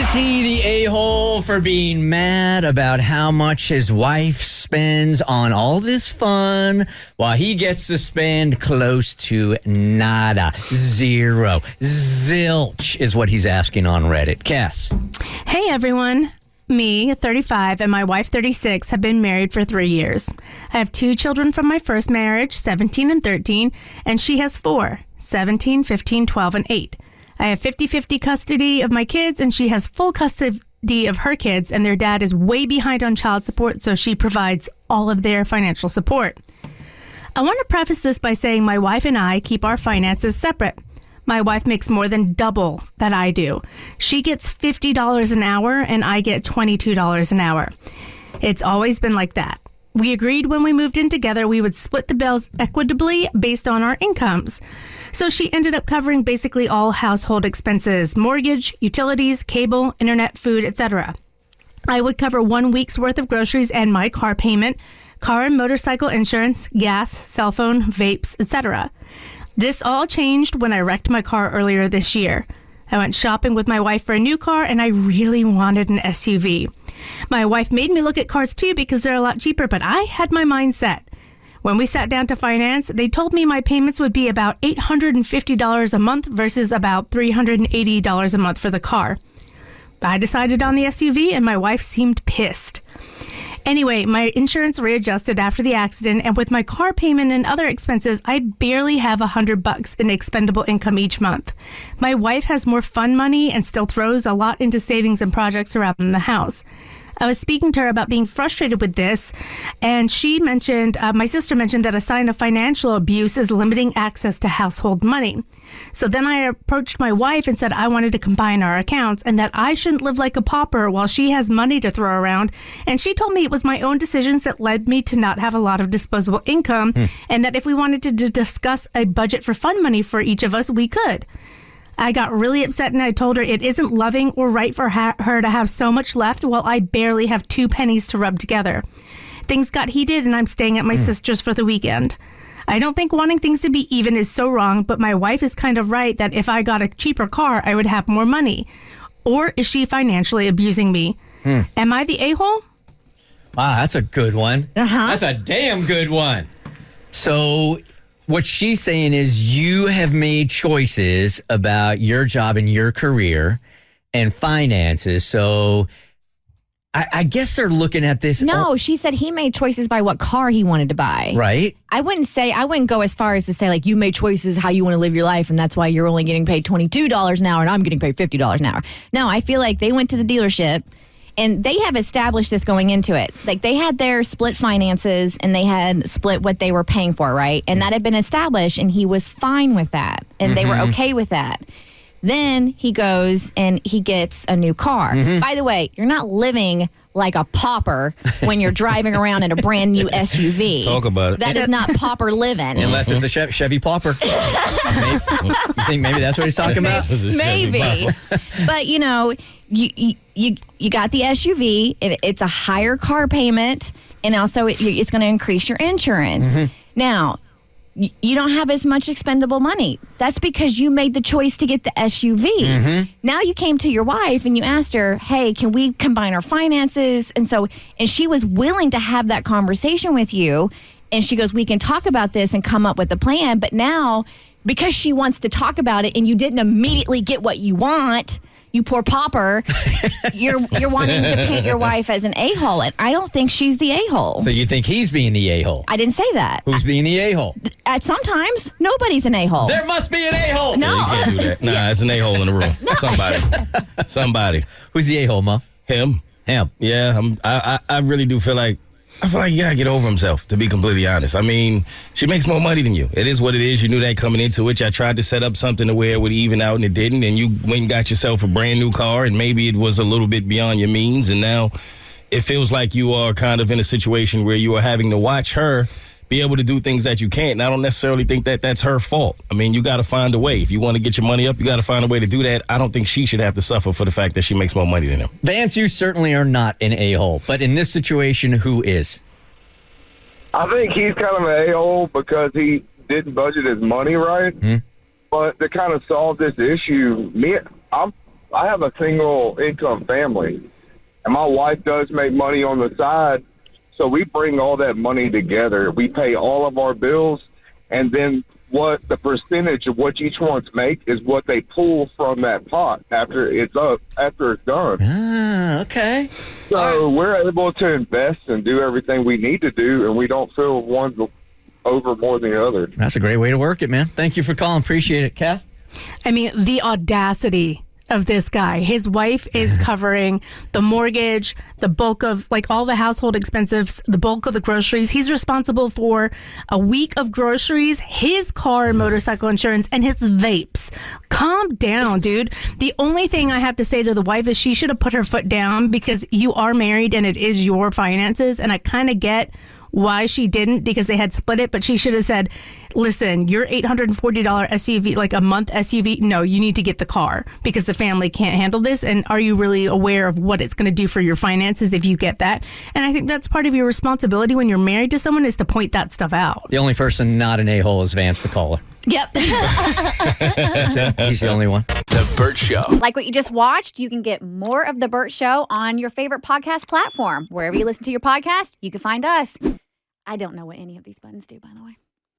Is he the a-hole for being mad about how much his wife spends on all this fun while he gets to spend close to nada? Zero. Zilch is what he's asking on Reddit. Cass. Hey, everyone. Me, 35, and my wife, 36, have been married for 3 years. I have 2 children from my first marriage, 17 and 13, and she has 4, 17, 15, 12, and 8. I have 50-50 custody of my kids, and she has full custody of her kids, and their dad is way behind on child support, so she provides all of their financial support. I want to preface this by saying my wife and I keep our finances separate. My wife makes more than double that I do. She gets $50 an hour, and I get $22 an hour. It's always been like that. We agreed when we moved in together we would split the bills equitably based on our incomes. So she ended up covering basically all household expenses, mortgage, utilities, cable, internet, food, etc. I would cover 1 week's worth of groceries and my car payment, car and motorcycle insurance, gas, cell phone, vapes, etc. This all changed when I wrecked my car earlier this year. I went shopping with my wife for a new car, and I really wanted an SUV. My wife made me look at cars too because they're a lot cheaper, but I had my mind set. When we sat down to finance, they told me my payments would be about $850 a month versus about $380 a month for the car. I decided on the SUV, and my wife seemed pissed. Anyway, my insurance readjusted after the accident, and with my car payment and other expenses, I barely have $100 in expendable income each month. My wife has more fun money and still throws a lot into savings and projects around the house. I was speaking to her about being frustrated with this, and she mentioned, my sister mentioned that a sign of financial abuse is limiting access to household money. So then I approached my wife and said I wanted to combine our accounts and that I shouldn't live like a pauper while she has money to throw around. And she told me it was my own decisions that led me to not have a lot of disposable income, and that if we wanted to discuss a budget for fun money for each of us, we could. I got really upset and I told her it isn't loving or right for her to have so much left while I barely have 2 pennies to rub together. Things got heated and I'm staying at my sister's for the weekend. I don't think wanting things to be even is so wrong, but my wife is kind of right that if I got a cheaper car, I would have more money. Or is she financially abusing me? Am I the a-hole? Wow, that's a good one. That's a damn good one. So what she's saying is you have made choices about your job and your career and finances. So I guess they're looking at this. No, she said he made choices by what car he wanted to buy. Right. I wouldn't go as far as to say, like, you made choices how you want to live your life, and that's why you're only getting paid $22 an hour and I'm getting paid $50 an hour. No, I feel like they went to the dealership, and they have established this going into it. Like, they had their split finances, and they had split what they were paying for, right? And that had been established, and he was fine with that, and they were okay with that. Then he goes and he gets a new car. By the way, you're not living like a pauper when you're driving around in a brand new SUV. Talk about it. That is not pauper living. Unless it's a Chevy Pauper. You think maybe that's what he's talking about? Maybe. But, you know, you got the SUV. It's a higher car payment, and also it's going to increase your insurance. Now, you don't have as much expendable money. That's because you made the choice to get the SUV. Now you came to your wife and you asked her, hey, can we combine our finances? And she was willing to have that conversation with you. And she goes, we can talk about this and come up with a plan. But now, because she wants to talk about it and you didn't immediately get what you want, you poor pauper, you're wanting to paint your wife as an a-hole. And I don't think she's the a-hole. So you think he's being the a-hole? I didn't say that. Who's being the a-hole? Sometimes nobody's an a-hole. There must be an a-hole. No. You can't do that. Nah, it's an a-hole in the room. Somebody. Who's the a-hole, Ma? Him. Yeah, I really do feel like you gotta get over himself, to be completely honest. I mean, she makes more money than you. It is what it is. You knew that coming into it. I tried to set up something to where it would even out, and it didn't. And you went and got yourself a brand new car, and maybe it was a little bit beyond your means. And now it feels like you are kind of in a situation where you are having to watch her be able to do things that you can't. And I don't necessarily think that that's her fault. I mean, you got to find a way. If you want to get your money up, you got to find a way to do that. I don't think she should have to suffer for the fact that she makes more money than him. Vance, you certainly are not an a-hole. But in this situation, who is? I think he's kind of an a-hole because he didn't budget his money right. But to kind of solve this issue, I'm I have a single income family, and my wife does make money on the side. So we bring all that money together. We pay all of our bills, and then what the percentage of what each one's make is what they pull from that pot after it's done. Ah, okay. So we're able to invest and do everything we need to do, and we don't feel one's over more than the other. That's a great way to work it, man. Thank you for calling. Appreciate it, Kath. I mean, the audacity of this guy. His wife is covering the mortgage, the bulk of all the household expenses, the bulk of the groceries. He's responsible for a week of groceries, his car and motorcycle insurance, and his vapes. Calm down, dude. The only thing I have to say to the wife is she should have put her foot down, because you are married and it is your finances. And I kind of get why she didn't, because they had split it, but she should have said, listen, your $840 SUV, like a month SUV, no, you need to get the car because the family can't handle this. And are you really aware of what it's going to do for your finances if you get that? And I think that's part of your responsibility when you're married to someone, is to point that stuff out. The only person not an a-hole is Vance the caller. Yep. That's it. He's the only one. The Bert Show. Like what you just watched, you can get more of The Bert Show on your favorite podcast platform. Wherever you listen to your podcast, you can find us. I don't know what any of these buttons do, by the way.